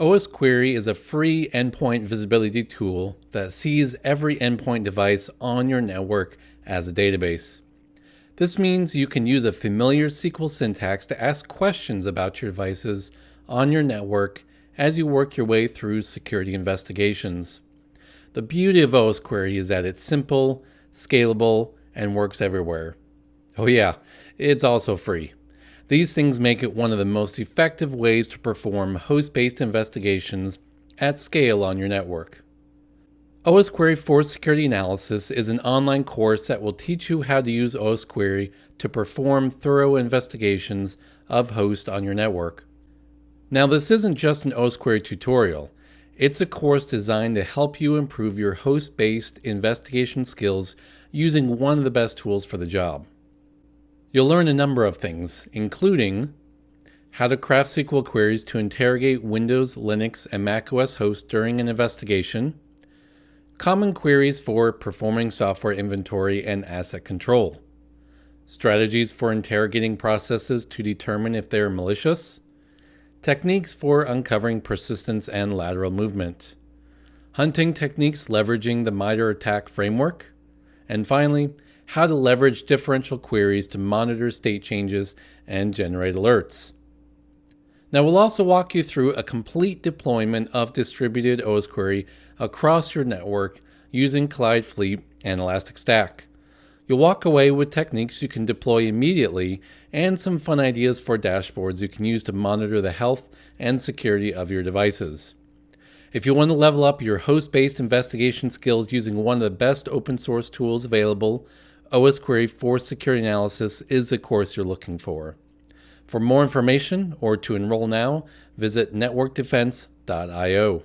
Osquery is a free endpoint visibility tool that sees every endpoint device on your network as a database. This means you can use a familiar SQL syntax to ask questions about your devices on your network as you work your way through security investigations. The beauty of Osquery is that it's simple, scalable, and works everywhere. Oh yeah, it's also free. These things make it one of the most effective ways to perform host-based investigations at scale on your network. Osquery for Security Analysis is an online course that will teach you how to use Osquery to perform thorough investigations of hosts on your network. Now, this isn't just an Osquery tutorial. It's a course designed to help you improve your host-based investigation skills using one of the best tools for the job. You'll learn a number of things, including how to craft SQL queries to interrogate Windows, Linux, and macOS hosts during an investigation, common queries for performing software inventory and asset control, strategies for interrogating processes to determine if they are malicious, techniques for uncovering persistence and lateral movement, hunting techniques leveraging the MITRE ATT&CK framework, and finally, how to leverage differential queries to monitor state changes and generate alerts. Now, we'll also walk you through a complete deployment of distributed Osquery across your network using Collide Fleet and Elastic Stack. You'll walk away with techniques you can deploy immediately and some fun ideas for dashboards you can use to monitor the health and security of your devices. If you want to level up your host-based investigation skills using one of the best open source tools available, Osquery for Security Analysis is the course you're looking for. For more information or to enroll now, visit networkdefense.io.